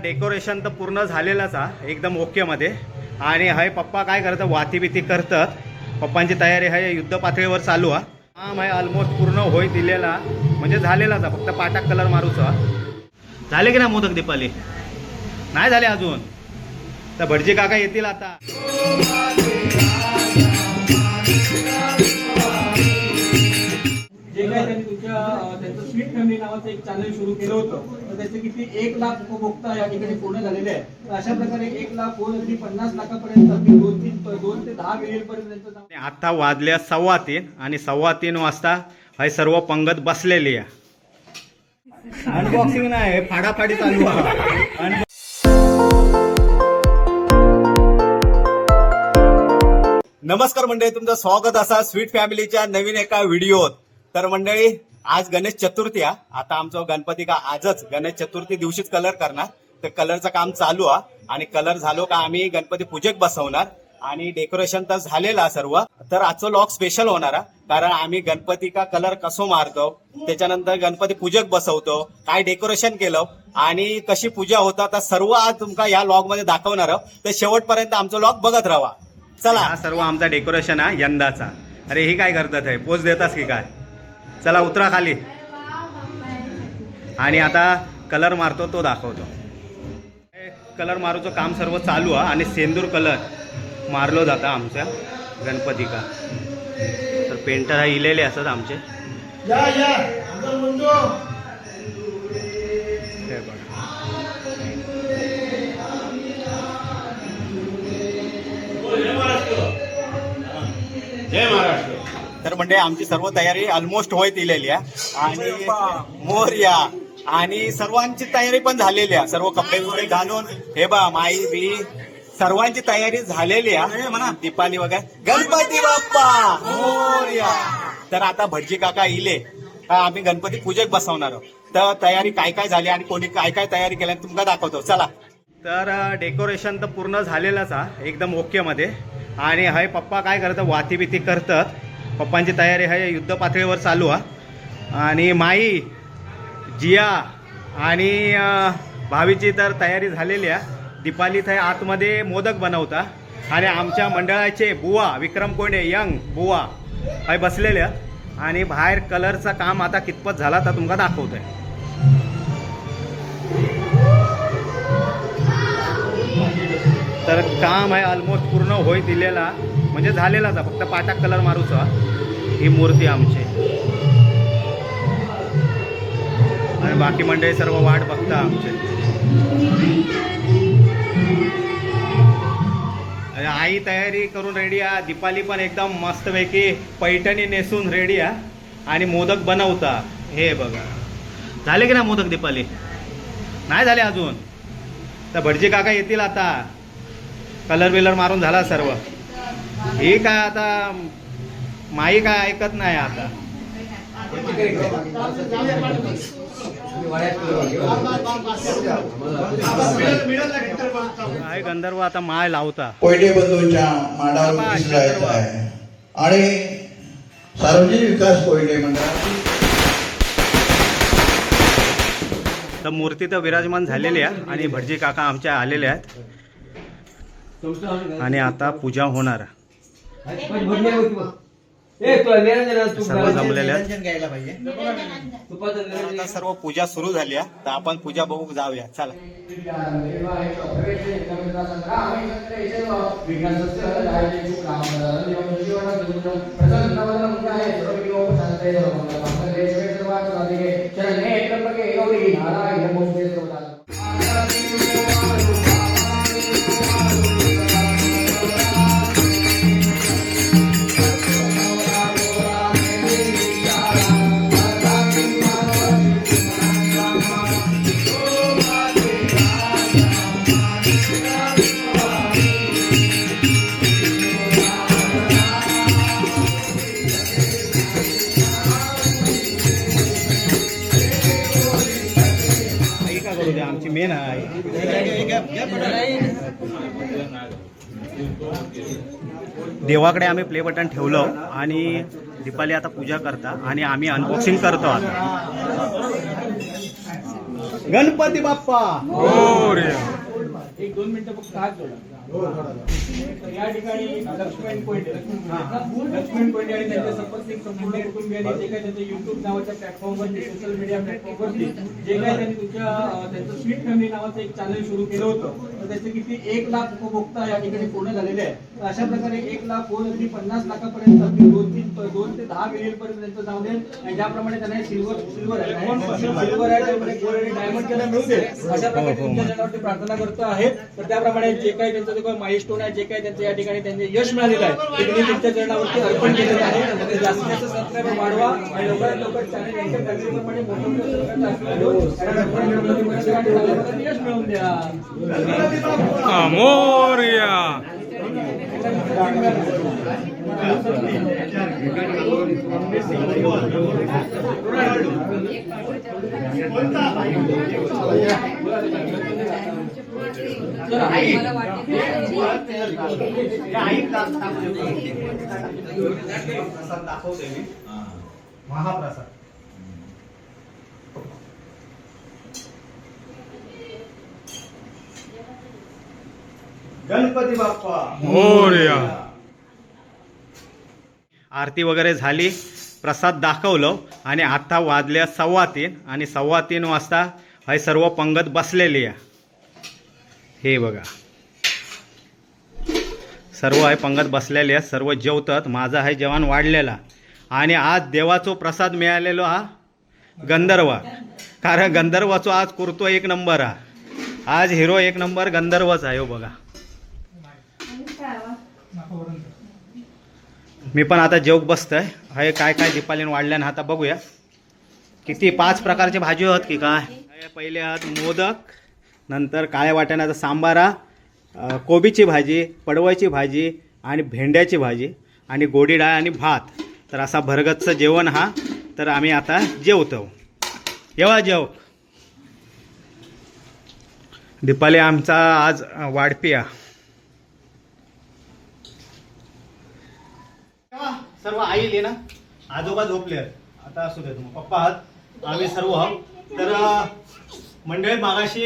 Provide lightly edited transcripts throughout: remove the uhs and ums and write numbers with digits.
Decoration तर पूर्ण झालेलाच आहे एकदम ओके मध्ये. आणि हाय पप्पा काय करतात, वाती बिती करतात. पप्पांची तयारी आहे युद्ध पातळीवर चालू आहे. काम आहे ऑलमोस्ट पूर्ण होय दिलेला म्हणजे झालेलाच आहे. फक्त पाटाक कलर मारूचा झाले की ना. मोदक दीपाली नाही झाले अजून, तर भटजी काका येतील आता. जे काय त्यांनी त्यांचं स्वीट फॅमिली नावाचं एक चॅनल सुरू केलं होतं, तर त्याचे किती 1 लाख उपभोक्ता या ठिकाणी पूर्ण झालेले आहे. तर अशा प्रकारे 1 लाख होऊन अगदी 50 लाखापर्यंत अगदी 2 ते 10 मिलियन पर्यंत. आता वाजल्या 3:15 आणि 3:15 वाजता हे सर्व पंगत बसलेली आहे. अनबॉक्सिंग नाही, फाडाफाडी चालू आहे. नमस्कार मंडळी, तुमचं स्वागत असा स्वीट फॅमिलीच्या नवीन एका व्हिडिओत. तर मंडळी, आज गणेश चतुर्थी आहे. आता आमचं गणपती का आजच गणेश चतुर्थी दिवशीच कलर करणार. तर कलरचं काम चालू आहे आणि कलर झालो का आम्ही गणपती पूजेक बसवणार. आणि डेकोरेशन तर झालेलं आहे सर्व. तर आजचं लॉग स्पेशल होणार आहे, कारण आम्ही गणपती का कलर कसो मारतो, त्याच्यानंतर गणपती पूजेक बसवतो, काय डेकोरेशन केलं आणि कशी पूजा होता, तर सर्व आज तुमका या लॉग मध्ये दाखवणार आहोत. तर शेवटपर्यंत आमचं लॉग बघत राहा. चला, हा सर्व आमचा डेकोरेशन आहे यंदाचा. अरे ही काय करतात आहे, पोच देतास की काय? चला उतरा खाली. आणि आता कलर मारतो तो दाखवतो. कलर मारूचं काम सर्व चालू आहे आणि सेंदूर कलर मारलो जाता आमच्या गणपती का. तर पेंटर हा इलेले असतात आमचे. जय महाराष्ट्र. तर म्हणजे आमची सर्व तयारी ऑलमोस्ट होत दिलेली आहे. आणि मोरया आणि सर्वांची तयारी पण झालेली आहे. सर्व कपडे बिपडे घालून हे बा माई बी सर्वांची तयारी झालेली आहे म्हणा. दीपाली वगैरे गणपती बाप्पा मोरया. तर आता भटजी काका इले आम्ही गणपती पूजेक बसवणार आहोत. तर तयारी काय काय झाली आणि कोणी काय काय तयारी केली तुमका दाखवतो. चला. तर डेकोरेशन तर पूर्ण झालेलंच आहे एकदम ओके मध्ये. आणि हाय पप्पा काय करतात, वाती बिती करतात. पप्पांची तयारी आहे युद्ध पातळीवर चालू आहे. आणि माई जिया आणि भावीची तर तयारी झालेली आहे. दीपाली थाय आतमध्ये मोदक बनवता. आणि आमच्या मंडळाचे बुवा विक्रम कोंडे यंग बुवा हाय बसलेले आहेत. आणि बाहेर कलरचं काम आता कितपत झाला तर तुमका दाखवतोय. तर काम आहे ऑलमोस्ट पूर्ण होय दिलेला म्हणजे झालेलाच आहे. फक्त पाटाक कलर मारूचा. ही मूर्ती आमची आणि बाकी मंडळी सर्व वाट बघता आमचे. आई तयारी करून रेडी आहे. दीपाली पण एकदम मस्तपैकी पैठणी नेसून रेडी आहे आणि मोदक बनवता. हे बघा झाले की ना मोदक दीपाली नाही झाले अजून, तर भटजी काका येतील आता. कलर बिलर मारून झाला सर्व. हे काय आता माई काय ऐकत नाही आता. काय गंधर्व आता माय लावता. कोयटे बंधूंच्या मांडावर दिसून आहे आणि सार्वजनिक विकास कोयटे मंडळाची तर मूर्ती तर विराजमान झालेली आहे आणि भटजी काका आमच्या आलेले आहेत. आणि आता पूजा होणार. सर्व जमलेले आहेत. आता सर्व पूजा सुरू झाली आहे, तर आपण पूजा बघू जाऊया. चला. आमची मेन आहे. देवाकडे आम्ही प्ले बटन ठेवलं आणि दीपाली आता पूजा करता आणि आम्ही अनबॉक्सिंग करतो आता. गणपती बाप्पा एक 2 मिनिटं फक्त हात जोडा. तर या ठिकाणी लक्ष्मण कोयटे लक्ष्मण कोयटे आणि त्यांच्या संबंधित संपूर्ण कुटुंबियांनी जे काही त्यांच्या युट्यूब नावाच्या प्लॅटफॉर्मवरती सोशल मीडिया प्लॅटफॉर्मवरती जे काही त्यांनी त्यांचं स्वीट फॅमिली नावाचं एक चॅनल सुरू केलं होतं, तर त्याचे किती 1 लाख उपभोक्ता या ठिकाणी पूर्ण झालेले आहे. तर अशा प्रकारे 1 लाख होऊन अगदी 50 लाखापर्यंत अगदी 2 ते 10 मिलियन पर्यंत त्यांचं जाऊ दे. आणि ज्याप्रमाणे त्यांना सिल्वर आहे त्यामुळे गोल्ड आणि डायमंड त्यांना मिळू दे अशा प्रकारे तुमच्या चॅनलवरती प्रार्थना करतो आहे. तर त्याप्रमाणे जे काही त्यांचं जो काही माइलस्टोन आहे, जे काही त्यांचं या ठिकाणी त्यांचे यश मिळालेलं आहे ते त्यांनी तुमच्या चरणावरती अर्पण केलेलं आहे. तर जास्तीत जास्त सबस्क्राईबर वाढवा आणि लवकरात लवकर चॅनल यांच्या फॅमिलीप्रमाणे यश मिळवून द्या. महाप्रसाद गणपती बाप्पा मोरया. आरती वगैरे झाली, प्रसाद दाखवलं आणि आता वाजल्या 3:15 आणि 3:15 वाजता हे सर्व पंगत बसलेली आहे. हे बघा सर्व आहे पंगत बसलेली आहे, सर्व जेवतात. माझा आहे जेवण वाढलेला आणि आज देवाचो प्रसाद मिळालेलो हा गंधर्व, कारण गंधर्वाचो आज कुर्तो 1 नंबर हा. आज हिरो 1 नंबर गंधर्वच आहे. हो बघा मी पण आता जेवक बसतोय. हे काय काय दीपालीन वाढल्यानं आता बघूया किती 5 प्रकारचे भाजी आहेत की काय. पहिले आहात मोदक, नंतर काळ्या वाटाण्याचा सांबारा, कोबीची भाजी, पडवळची भाजी आणि भेंड्याची भाजी आणि गोडी डाळ आणि भात. तर असा भरगतचं जेवण हा. तर आम्ही आता जेवतो. येवा जेव. दीपाली आमचा आज वाढपिया. सर्व आई येईल ना, आजोबा झोपले आता असू दे. तुम्ही पप्पा आहात, आम्ही सर्व आहोत. तर मंडळी मागाशी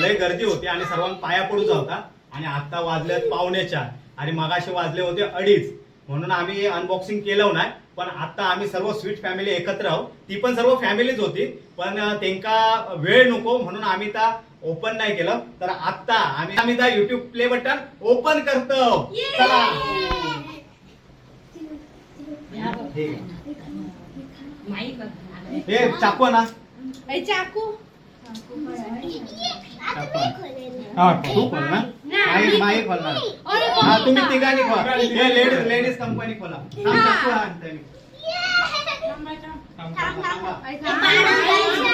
लय गर्दी होती आणि सर्वांना पाया पडूचा होता आणि आता वाजल्यात 4:45 आणि मागाशी वाजले होते 2:30, म्हणून आम्ही अनबॉक्सिंग केलं नाही. पण आता आम्ही सर्व स्वीट फॅमिली एकत्र आहोत. ती पण सर्व फॅमिलीच होती, पण त्यांना वेळ नको म्हणून आम्ही त्या ओपन नाही केलं. तर आता आम्ही त्या युट्यूब प्ले बटन ओपन करतो. चला हे चाकू ना, चाकू तू खोल ना, माई खोलणार. हा तुम्ही तिघांनी खोला. हे लेडीज कंपनी खोला. चाकू आणते मी.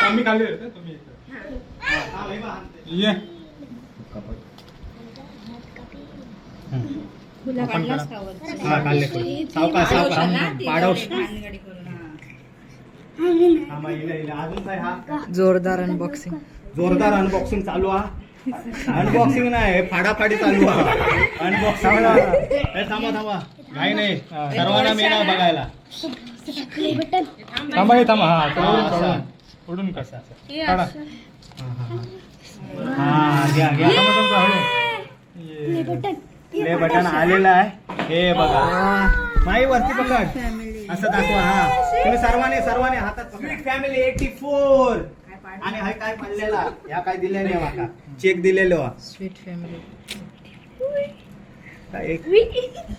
आम्ही खाली येतो तुम्ही ये. हा काढले सावकाश पाडवश. अजून काय हा जोरदार अनबॉक्सिंग चालू हा. अनबॉक्सिंग नाही, फाडाफाडी चालू हा. अनबॉक्सिंग थांबा काही नाही, सर्वांना मिळणार बघायला. थांबा हा उडून कसा काढा. हा घ्या प्ले बटन आलेलं आहे. हे बघा माई वरती पकड असं दाखवा. हा तुम्ही सर्वांनी हातात स्वीट फॅमिली 84 आणि हा काय पडलेला या काय दिलेले माका चेक दिलेलो स्वीट फॅमिली.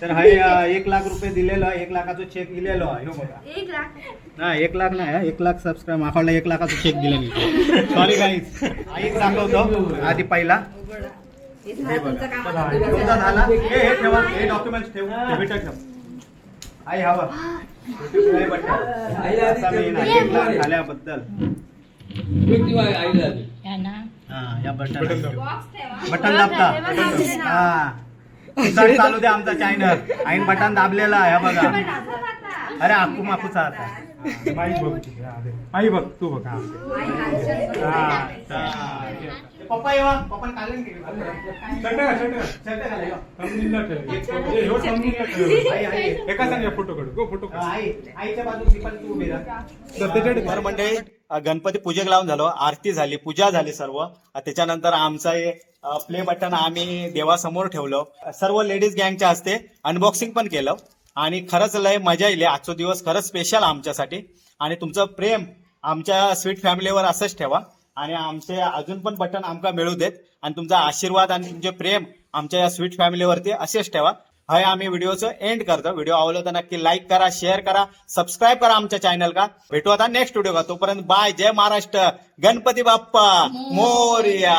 तर हा 1 लाख रुपये दिलेलो, 1 लाखाचा चेक दिलेलो आहे. हो बघा 1 लाख नाही 1 लाख नाही, 1 लाख सबस्क्राईब माकडला 1 लाखाचा चेक दिले मी. Sorry guys. एक दाखवतो आधी पहिला. हे बघा तुमचा झाला. हे ठेवा, हे डॉक्युमेंट्स ठेव, ठेव. आई हवा झाल्याबद्दल या बटन दाबता. हा चालू द्या आमचा चॅनल. आईन बटन दाबलेला आहे बघा. अरे आपू मापूचा आता आई बघ तू बघ. पप्पा येवा. पप्पा काढले एका सांगा फोटो काढू. फोटो आईच्या बाजूला दीपाली तू उभी राहा. त्याच्याकडे मंडळी गणपती पूजेक लावून झालो, आरती झाली, पूजा झाली सर्व. त्याच्यानंतर आमचा हे प्ले बटन आम्ही देवासमोर ठेवलं. सर्व लेडीज गँगच्या हस्ते अनबॉक्सिंग पण केलं आणि खरंच लय मजा येईल. आजचा दिवस खरंच स्पेशल आमच्यासाठी आणि तुमचं प्रेम आमच्या स्वीट फॅमिलीवर असंच ठेवा आणि आमचे अजून पण बटन आमका मिळू देत आणि तुमचा आशीर्वाद आणि तुमचे प्रेम आमच्या या स्वीट फॅमिलीवरती असेच ठेवा. हाय आम्ही व्हिडिओचं एंड करतो. व्हिडिओ आवडला तर नक्की लाईक करा, शेअर करा, सबस्क्राईब करा आमच्या चॅनल का. भेटू आता नेक्स्ट व्हिडिओ का. तोपर्यंत बाय. जय महाराष्ट्र. गणपती बाप्पा मोरया.